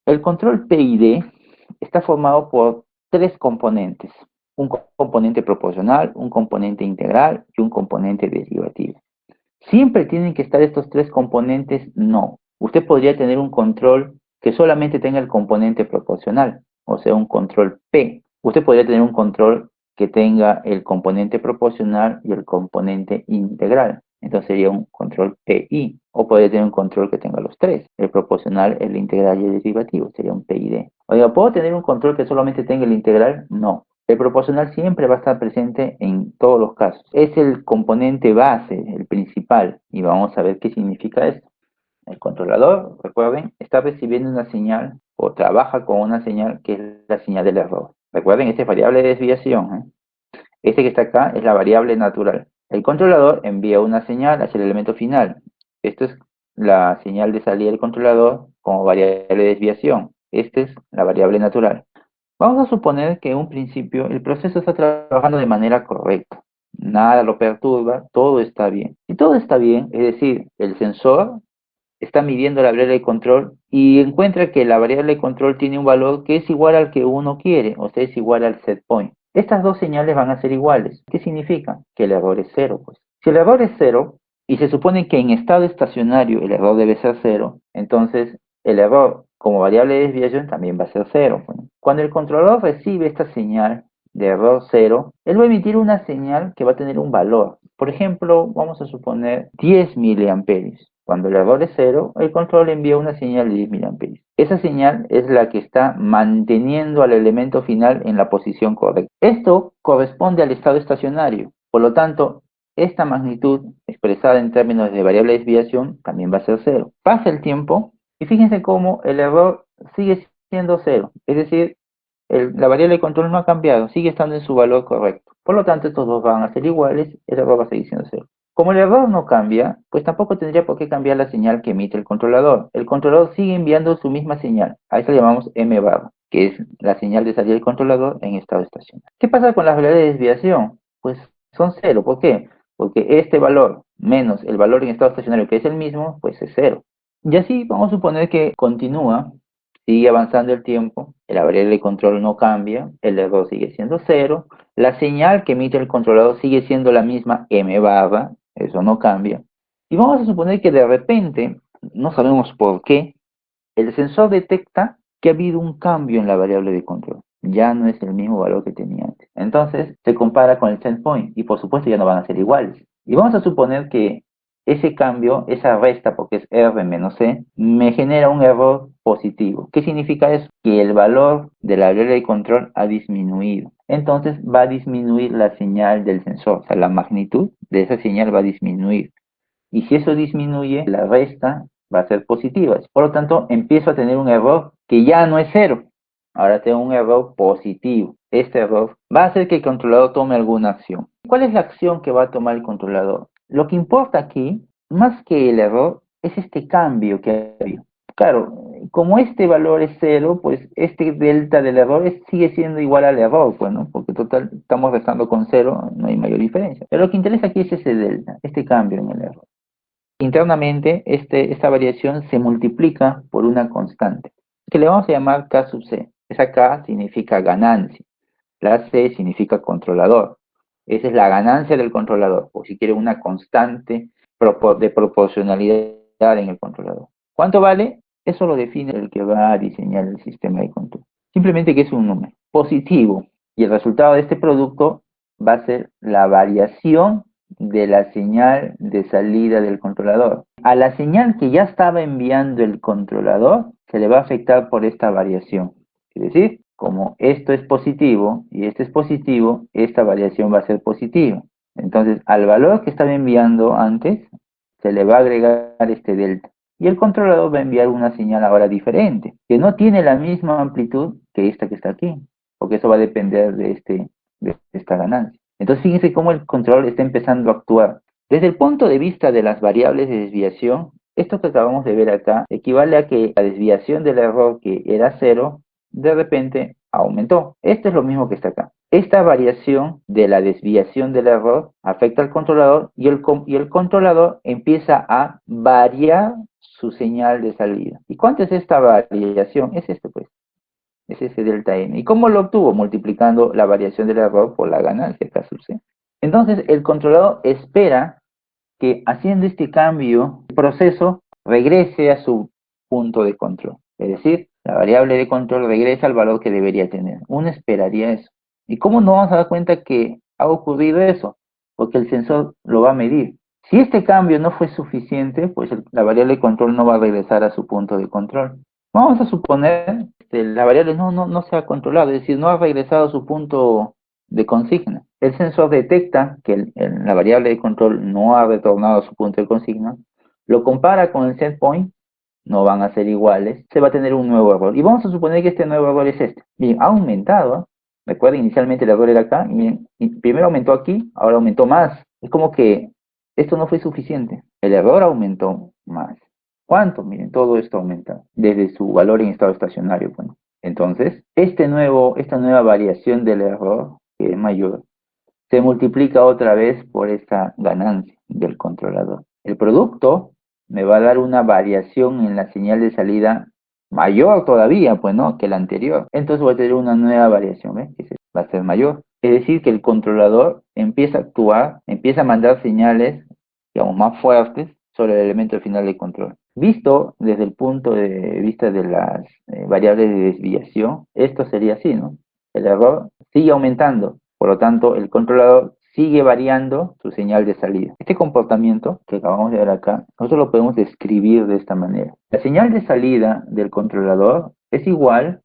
El control PID está formado por tres componentes. Un componente proporcional, un componente integral y un componente derivativo. ¿Siempre tienen que estar estos tres componentes? No. Usted podría tener un control que solamente tenga el componente proporcional, o sea, un control P. Usted podría tener un control que tenga el componente proporcional y el componente integral. Entonces sería un control PI. O podría tener un control que tenga los tres, el proporcional, el integral y el derivativo. Sería un PID. Oiga, ¿puedo tener un control que solamente tenga el integral? No. El proporcional siempre va a estar presente en todos los casos. Es el componente base, el principal, y vamos a ver qué significa esto. El controlador, recuerden, está recibiendo una señal o trabaja con una señal que es la señal del error. Recuerden, esta es variable de desviación, ¿eh? Este que está acá es la variable natural. El controlador envía una señal hacia el elemento final. Esto es la señal de salida del controlador como variable de desviación. Esta es la variable natural. Vamos a suponer que en un principio el proceso está trabajando de manera correcta. Nada lo perturba, todo está bien. Si todo está bien, es decir, el sensor está midiendo la variable de control y encuentra que la variable de control tiene un valor que es igual al que uno quiere, o sea, es igual al set point. Estas dos señales van a ser iguales. ¿Qué significa? Que el error es cero, pues. Si el error es cero, y se supone que en estado estacionario el error debe ser cero, entonces el error como variable de desviación también va a ser cero, pues. Cuando el controlador recibe esta señal de error cero, él va a emitir una señal que va a tener un valor. Por ejemplo, vamos a suponer 10 miliamperios. Cuando el error es cero, el control envía una señal de 10 miliamperios. Esa señal es la que está manteniendo al elemento final en la posición correcta. Esto corresponde al estado estacionario. Por lo tanto, esta magnitud expresada en términos de variable de desviación también va a ser cero. Pasa el tiempo y fíjense cómo el error sigue siendo cero. Es decir, la variable de control no ha cambiado, sigue estando en su valor correcto. Por lo tanto, estos dos van a ser iguales, el error va a seguir siendo cero. Como el error no cambia, pues tampoco tendría por qué cambiar la señal que emite el controlador. El controlador sigue enviando su misma señal. A eso le llamamos M bar, que es la señal de salida del controlador en estado estacionario. ¿Qué pasa con las variables de desviación? Pues son cero. ¿Por qué? Porque este valor menos el valor en estado estacionario, que es el mismo, pues es cero. Y así vamos a suponer que continúa. Sigue avanzando el tiempo, la variable de control no cambia, el error sigue siendo cero, la señal que emite el controlador sigue siendo la misma M barra, eso no cambia. Y vamos a suponer que de repente, no sabemos por qué, el sensor detecta que ha habido un cambio en la variable de control. Ya no es el mismo valor que tenía antes. Entonces se compara con el set point y por supuesto ya no van a ser iguales. Y vamos a suponer que ese cambio, esa resta, porque es R menos C, me genera un error positivo. ¿Qué significa eso? Que el valor de la variable de control ha disminuido. Entonces va a disminuir la señal del sensor, o sea, la magnitud de esa señal va a disminuir. Y si eso disminuye, la resta va a ser positiva. Por lo tanto, empiezo a tener un error que ya no es cero. Ahora tengo un error positivo. Este error va a hacer que el controlador tome alguna acción. ¿Cuál es la acción que va a tomar el controlador? Lo que importa aquí, más que el error, es este cambio que ha habido. Claro, como este valor es cero, pues este delta del error sigue siendo igual al error, pues, ¿no? Porque total, estamos restando con cero, no hay mayor diferencia. Pero lo que interesa aquí es ese delta, este cambio en el error. Internamente, esta variación se multiplica por una constante, que le vamos a llamar K sub C. Esa K significa ganancia, la C significa controlador. Esa es la ganancia del controlador, o si quiere una constante de proporcionalidad en el controlador. ¿Cuánto vale? Eso lo define el que va a diseñar el sistema de control. Simplemente que es un número positivo, y el resultado de este producto va a ser la variación de la señal de salida del controlador. A la señal que ya estaba enviando el controlador se le va a afectar por esta variación. Es decir, como esto es positivo y este es positivo, esta variación va a ser positiva. Entonces, al valor que estaba enviando antes, se le va a agregar este delta. Y el controlador va a enviar una señal ahora diferente, que no tiene la misma amplitud que esta que está aquí, porque eso va a depender de esta ganancia. Entonces fíjense cómo el control está empezando a actuar. Desde el punto de vista de las variables de desviación, esto que acabamos de ver acá equivale a que la desviación del error que era cero, de repente aumentó. Esto es lo mismo que está acá. Esta variación de la desviación del error afecta al controlador y el controlador empieza a variar su señal de salida. ¿Y cuánto es esta variación? Es esto, pues. Es ese delta n. ¿Y cómo lo obtuvo? Multiplicando la variación del error por la ganancia, K sub c. Entonces, el controlador espera que haciendo este cambio, el proceso regrese a su punto de control. Es decir, la variable de control regresa al valor que debería tener. Uno esperaría eso. ¿Y cómo no vamos a dar cuenta que ha ocurrido eso? Porque el sensor lo va a medir. Si este cambio no fue suficiente, pues la variable de control no va a regresar a su punto de control. Vamos a suponer que la variable no se ha controlado, es decir, no ha regresado a su punto de consigna. El sensor detecta que la variable de control no ha retornado a su punto de consigna, lo compara con el set point, no van a ser iguales, se va a tener un nuevo error. Y vamos a suponer que este nuevo error es este. Bien, ha aumentado, ¿eh? Recuerden, inicialmente el error era acá, y bien, primero aumentó aquí, ahora aumentó más. Es como que esto no fue suficiente. El error aumentó más. ¿Cuánto? Miren, todo esto aumenta desde su valor en estado estacionario. Bueno, entonces, esta nueva variación del error, que es mayor, se multiplica otra vez por esta ganancia del controlador. El producto me va a dar una variación en la señal de salida mayor todavía, pues no, que la anterior. Entonces voy a tener una nueva variación, ¿ves? Que va a ser mayor. Es decir, que el controlador empieza a actuar, empieza a mandar señales, digamos, más fuertes sobre el elemento final de control. Visto desde el punto de vista de las variables de desviación, esto sería así, ¿no? El error sigue aumentando, por lo tanto, el controlador sigue variando su señal de salida. Este comportamiento que acabamos de ver acá, nosotros lo podemos describir de esta manera. La señal de salida del controlador es igual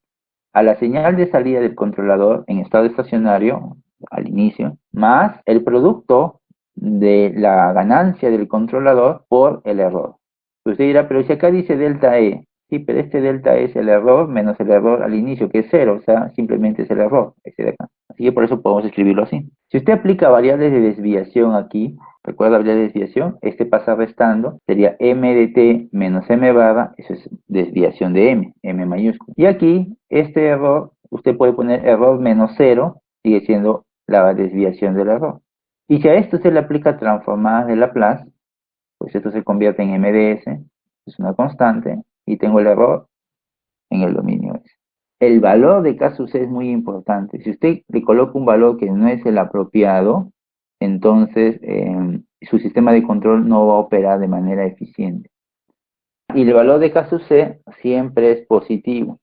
a la señal de salida del controlador en estado estacionario, al inicio, más el producto de la ganancia del controlador por el error. Usted dirá, pero si acá dice delta E, sí, pero este delta E es el error menos el error al inicio, que es cero, o sea, simplemente es el error, ese de acá. Así que por eso podemos escribirlo así. Si usted aplica variables de desviación aquí, recuerda variable de desviación, este pasa restando, sería m de t menos m barra, eso es desviación de m mayúscula. Y aquí, este error, usted puede poner error menos cero, sigue siendo la desviación del error. Y si a esto se le aplica transformadas de Laplace, pues esto se convierte en MDS, es una constante, y tengo el error en el dominio S. El valor de K sub C es muy importante. Si usted le coloca un valor que no es el apropiado, entonces su sistema de control no va a operar de manera eficiente. Y el valor de K sub C siempre es positivo.